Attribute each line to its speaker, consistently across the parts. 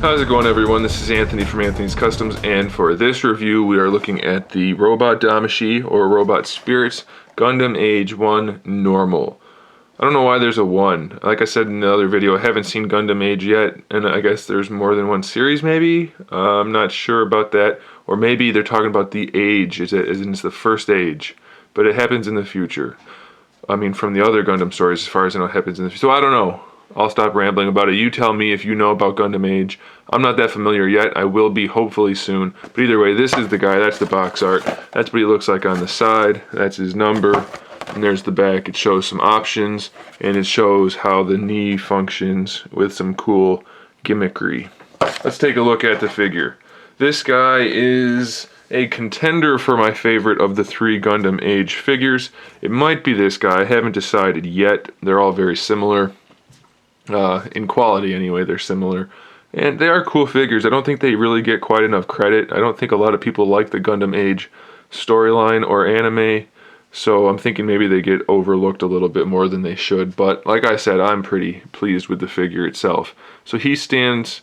Speaker 1: How's it going, everyone? This is Anthony from Anthony's Customs, and for this review we are looking at the Robot Damashii, or Robot Spirits, Gundam AGE-1 Normal. I don't know why there's a 1. Like I said in the other video, I haven't seen Gundam Age yet, and I guess there's more than one series maybe? I'm not sure about that. Or maybe they're talking about the age, as in it's the first age. But it happens in the future. I mean, from the other Gundam stories, as far as I know, it happens in the future. So I don't know. I'll stop rambling about it. You tell me if you know about Gundam Age. I'm not that familiar yet. I will be hopefully soon. But either way, this is the guy. That's the box art. That's what he looks like on the side. That's his number. And there's the back. It shows some options. And it shows how the knee functions with some cool gimmickry. Let's take a look at the figure. This guy is a contender for my favorite of the 3 Gundam Age figures. It might be this guy. I haven't decided yet. They're all very similar. In quality anyway, they're similar. And they are cool figures. I don't think they really get quite enough credit. I don't think a lot of people like the Gundam Age storyline or anime. So I'm thinking maybe they get overlooked a little bit more than they should. But like I said, I'm pretty pleased with the figure itself. So he stands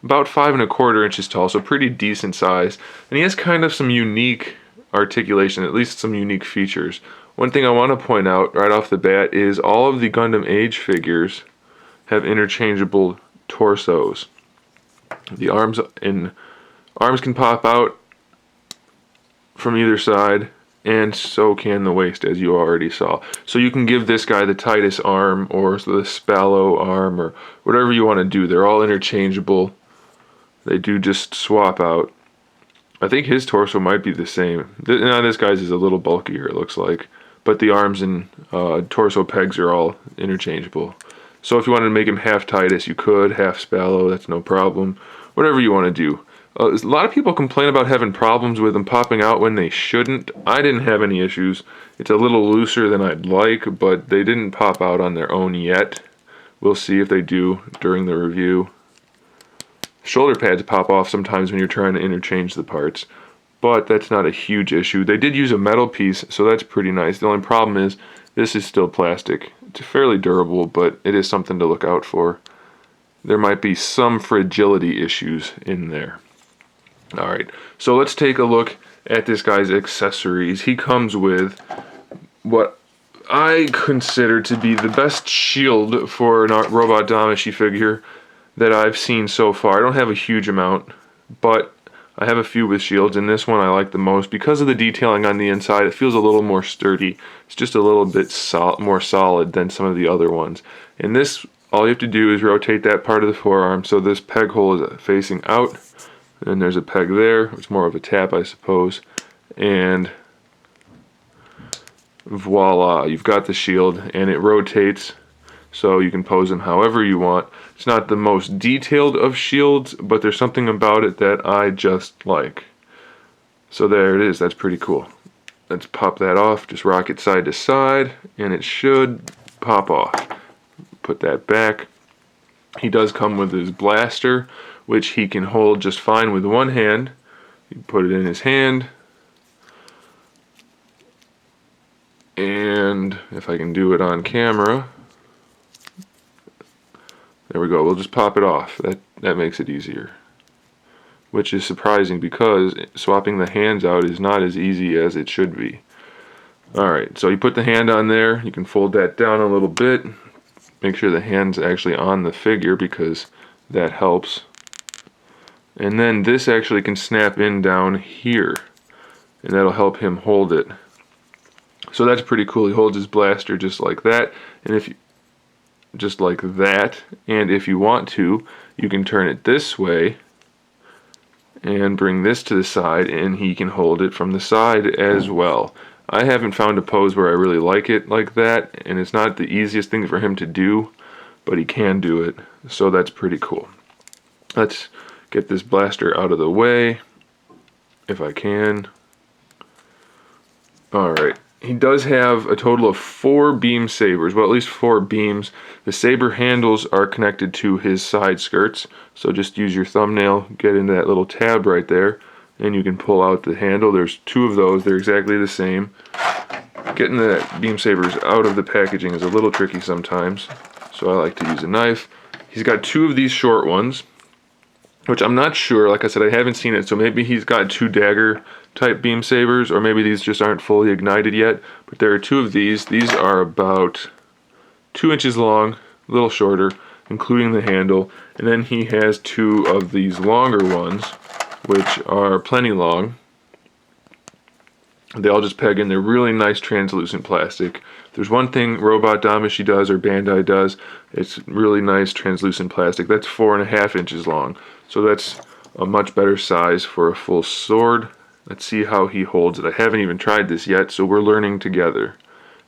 Speaker 1: about 5 1/4 inches tall, so pretty decent size. And he has kind of some unique articulation, at least some unique features. One thing I want to point out right off the bat is all of the Gundam Age figures have interchangeable torsos. The arms can pop out from either side, and so can the waist, as you already saw. So you can give this guy the Titus arm or the Spallo arm or whatever you want to do. They're all interchangeable. They do just swap out. I think his torso might be the same. Now this guy's is a little bulkier, it looks like, but the arms and torso pegs are all interchangeable. So if you wanted to make him half Titus, you could, half Spallo, that's no problem. Whatever you want to do. A lot of people complain about having problems with them popping out when they shouldn't. I didn't have any issues. It's a little looser than I'd like, but they didn't pop out on their own yet. We'll see if they do during the review. Shoulder pads pop off sometimes when you're trying to interchange the parts, but that's not a huge issue. They did use a metal piece, so that's pretty nice. The only problem is this is still plastic. It's fairly durable, but it is something to look out for. There might be some fragility issues in there. Alright, so let's take a look at this guy's accessories. He comes with what I consider to be the best shield for a Robot Damashii figure that I've seen so far. I don't have a huge amount, but I have a few with shields, and this one I like the most. Because of the detailing on the inside, it feels a little more sturdy. It's just a little bit more solid than some of the other ones. And this, all you have to do is rotate that part of the forearm so this peg hole is facing out. And there's a peg there. It's more of a tap, I suppose. And voila, you've got the shield, and it rotates so you can pose them however you want. It's not the most detailed of shields, but there's something about it that I just like. So there it is. That's pretty cool. Let's pop that off. Just rock it side to side, and it should pop off. Put that back. He does come with his blaster, which he can hold just fine with one hand. You put it in his hand. And if I can do it on camera, there we go. We'll just pop it off. That makes it easier. Which is surprising because swapping the hands out is not as easy as it should be. Alright, so you put the hand on there. You can fold that down a little bit. Make sure the hand's actually on the figure because that helps. And then this actually can snap in down here. And that'll help him hold it. So that's pretty cool. He holds his blaster just like that. And if you just like that, and if you want to, you can turn it this way and bring this to the side, and he can hold it from the side as well. I haven't found a pose where I really like it like that, and it's not the easiest thing for him to do, but he can do it, so that's pretty cool. Let's get this blaster out of the way if I can. Alright. He does have a total of 4 beam sabers, well, at least 4 beams. The saber handles are connected to his side skirts, so just use your thumbnail, get into that little tab right there, and you can pull out the handle. There's 2 of those, they're exactly the same. Getting the beam sabers out of the packaging is a little tricky sometimes, so I like to use a knife. He's got 2 of these short ones, which I'm not sure. Like I said, I haven't seen it, so maybe he's got 2 dagger type beam sabers, or maybe these just aren't fully ignited yet. But there are 2 of these. These are about 2 inches long, a little shorter, including the handle. And then he has 2 of these longer ones, which are plenty long. They all just peg in. They're really nice translucent plastic. There's one thing Robot Damashii does, or Bandai does, it's really nice translucent plastic. That's 4.5 inches long. So that's a much better size for a full sword. Let's see how he holds it. I haven't even tried this yet, so we're learning together.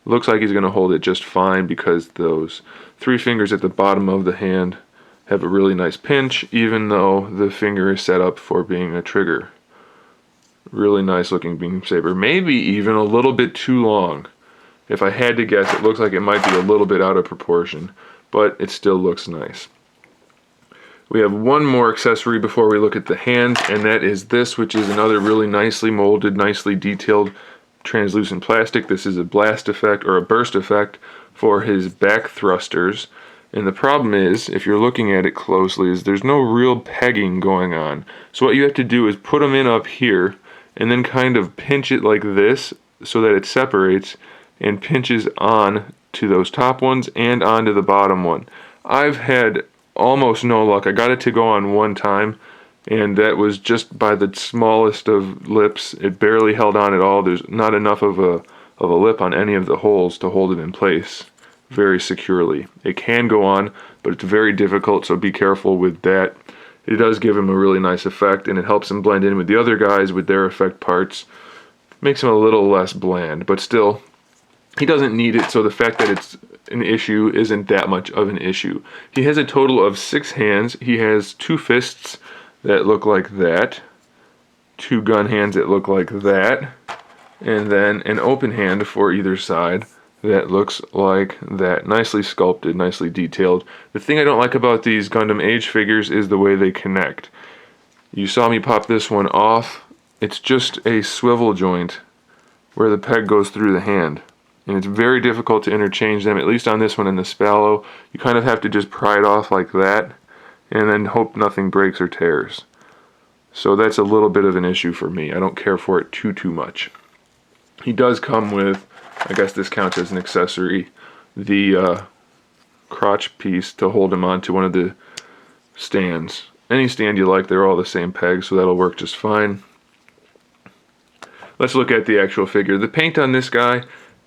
Speaker 1: It looks like he's going to hold it just fine because those 3 fingers at the bottom of the hand have a really nice pinch, even though the finger is set up for being a trigger. Really nice looking beam saber. Maybe even a little bit too long. If I had to guess, it looks like it might be a little bit out of proportion, but it still looks nice. We have one more accessory before we look at the hand, and that is this, which is another really nicely molded, nicely detailed translucent plastic. This is a blast effect, or a burst effect, for his back thrusters. And the problem is, if you're looking at it closely, is there's no real pegging going on. So what you have to do is put them in up here, and then kind of pinch it like this, so that it separates, and pinches on to those top ones and onto the bottom one. I've had almost no luck. I got it to go on one time, and that was just by the smallest of lips. It barely held on at all. There's not enough of a lip on any of the holes to hold it in place very securely. It can go on, but it's very difficult, so be careful with that. It does give him a really nice effect, and it helps him blend in with the other guys with their effect parts. Makes him a little less bland, but still, he doesn't need it, so the fact that it's an issue isn't that much of an issue. He has a total of 6 hands. He has 2 fists that look like that, 2 gun hands that look like that, and then an open hand for either side that looks like that. Nicely sculpted, nicely detailed. The thing I don't like about these Gundam Age figures is the way they connect. You saw me pop this one off. It's just a swivel joint where the peg goes through the hand. And it's very difficult to interchange them, at least on this one in the Spallow. You kind of have to just pry it off like that, and then hope nothing breaks or tears. So that's a little bit of an issue for me. I don't care for it too much. He does come with, I guess this counts as an accessory, the crotch piece to hold him onto one of the stands. Any stand you like, they're all the same peg, so that'll work just fine. Let's look at the actual figure. The paint on this guy,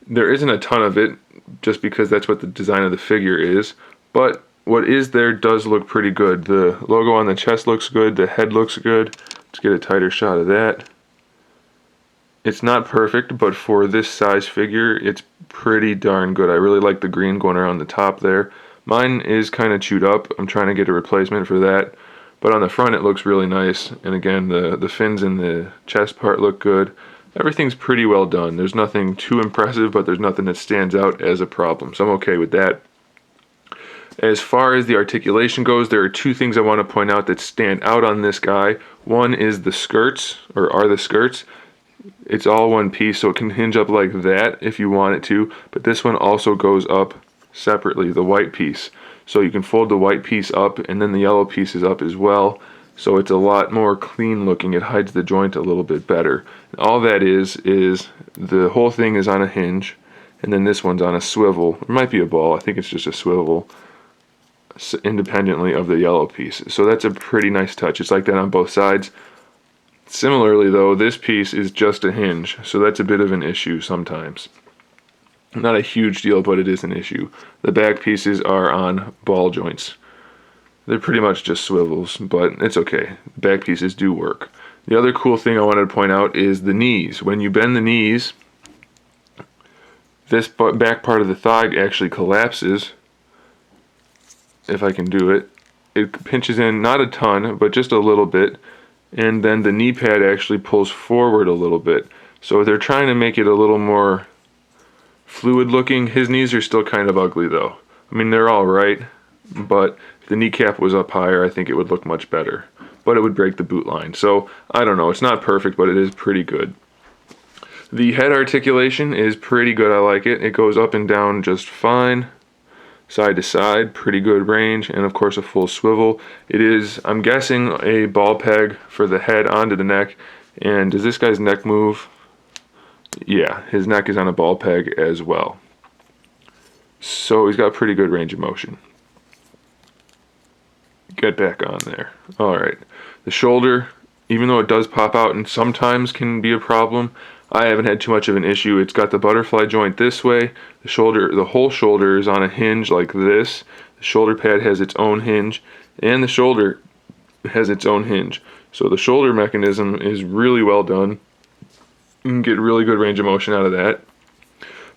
Speaker 1: there isn't a ton of it, just because that's what the design of the figure is, but what is there does look pretty good. The logo on the chest looks good, the head looks good. Let's get a tighter shot of that. It's not perfect, but for this size figure, it's pretty darn good. I really like the green going around the top there. Mine is kind of chewed up. I'm trying to get a replacement for that, but on the front it looks really nice. And again, the fins and the chest part look good. Everything's pretty well done. There's nothing too impressive, but there's nothing that stands out as a problem, so I'm okay with that. As far as the articulation goes, there are 2 things I want to point out that stand out on this guy. One is the skirts, or are the skirts. It's all one piece, so it can hinge up like that if you want it to, but this one also goes up separately, the white piece. So you can fold the white piece up, and then the yellow piece is up as well. So it's a lot more clean looking. It hides the joint a little bit better. All that is the whole thing is on a hinge, and then this one's on a swivel. It might be a ball. I think it's just a swivel independently of the yellow piece. So that's a pretty nice touch. It's like that on both sides. Similarly though, this piece is just a hinge, so that's a bit of an issue sometimes. Not a huge deal, but it is an issue. The back pieces are on ball joints. They're pretty much just swivels, but it's okay. Back pieces do work. The other cool thing I wanted to point out is the knees. When you bend the knees, this back part of the thigh actually collapses. If I can do it. It pinches in, not a ton, but just a little bit. And then the knee pad actually pulls forward a little bit. So they're trying to make it a little more fluid looking. His knees are still kind of ugly though. I mean, they're all right, but if the kneecap was up higher, I think it would look much better. But it would break the boot line. So, I don't know. It's not perfect, but it is pretty good. The head articulation is pretty good. I like it. It goes up and down just fine. side to side, pretty good range, and of course a full swivel. It is, I'm guessing, a ball peg for the head onto the neck. And does this guy's neck move? Yeah, his neck is on a ball peg as well. So he's got pretty good range of motion. Get back on there. Alright, the shoulder, even though it does pop out and sometimes can be a problem, I haven't had too much of an issue. It's got the butterfly joint this way. The shoulder, the whole shoulder is on a hinge like this. The shoulder pad has its own hinge, and the shoulder has its own hinge. So the shoulder mechanism is really well done. You can get really good range of motion out of that.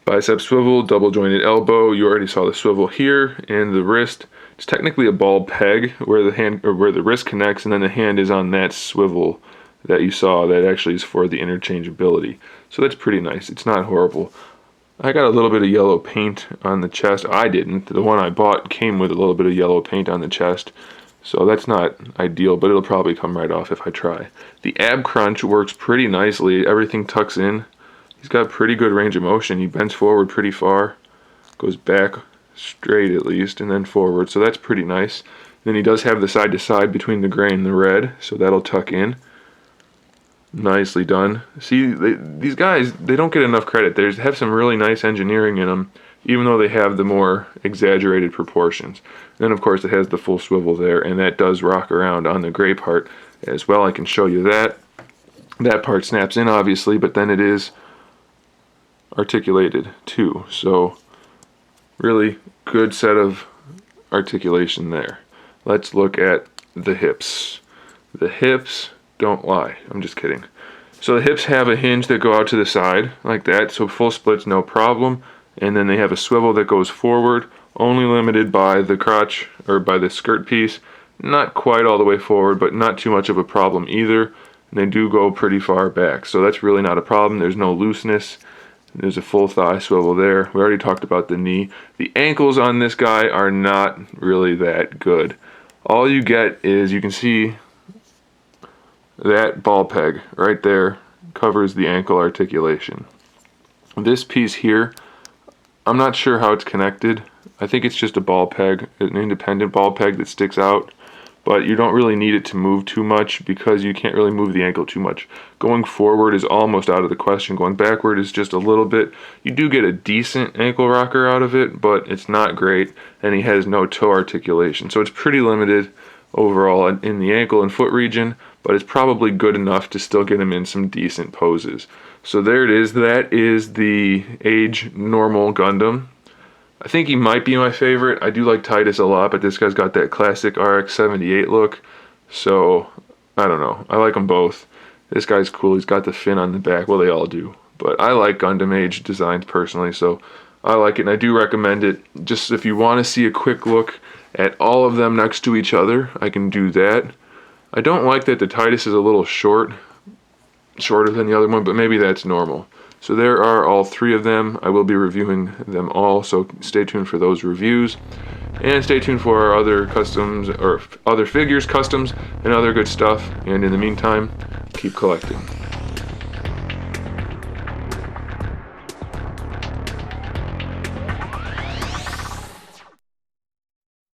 Speaker 1: Bicep swivel, double jointed elbow. You already saw the swivel here, and the wrist. It's technically a ball peg where the hand or where the wrist connects, and then the hand is on that swivel that you saw that actually is for the interchangeability. So that's pretty nice. It's not horrible. I got a little bit of yellow paint on the chest. I didn't. The one I bought came with a little bit of yellow paint on the chest. So that's not ideal, but it'll probably come right off if I try. The ab crunch works pretty nicely. Everything tucks in. He's got pretty good range of motion. He bends forward pretty far, goes back straight at least, and then forward. So that's pretty nice. Then he does have the side to side between the gray and the red, so that'll tuck in. Nicely done. See, these guys, they don't get enough credit. They have some really nice engineering in them, even though they have the more exaggerated proportions. Then, of course, it has the full swivel there, and that does rock around on the gray part as well. I can show you that. That part snaps in, obviously, but then it is articulated too. So, really good set of articulation there. Let's look at the hips. The hips don't lie. I'm just kidding. So the hips have a hinge that go out to the side like that, so full splits no problem. And then they have a swivel that goes forward, only limited by the crotch or by the skirt piece. Not quite all the way forward, but not too much of a problem either. And they do go pretty far back, so that's really not a problem. There's no looseness. There's a full thigh swivel there. We already talked about the knee. The ankles on this guy are not really that good. All you get is, you can see that ball peg right there covers the ankle articulation. This piece here, I'm not sure how it's connected. I think it's just a ball peg, an independent ball peg that sticks out, but you don't really need it to move too much because you can't really move the ankle too much. Going forward is almost out of the question. Going backward is just a little bit. You do get a decent ankle rocker out of it, but it's not great, and he has no toe articulation. So it's pretty limited overall in the ankle and foot region, but it's probably good enough to still get him in some decent poses. So there it is. That is the Age Normal Gundam. I think he might be my favorite. I do like Titus a lot, but this guy's got that classic RX-78 look. So, I don't know. I like them both. This guy's cool. He's got the fin on the back. Well, they all do. But I like Gundam Age designs personally, so I like it, and I do recommend it. Just if you want to see a quick look at all of them next to each other, I can do that. I don't like that the Titus is a little shorter than the other one, but maybe that's normal. So there are all three of them. I will be reviewing them all, so stay tuned for those reviews. And stay tuned for our other customs, or other figures, customs, and other good stuff. And in the meantime, keep collecting.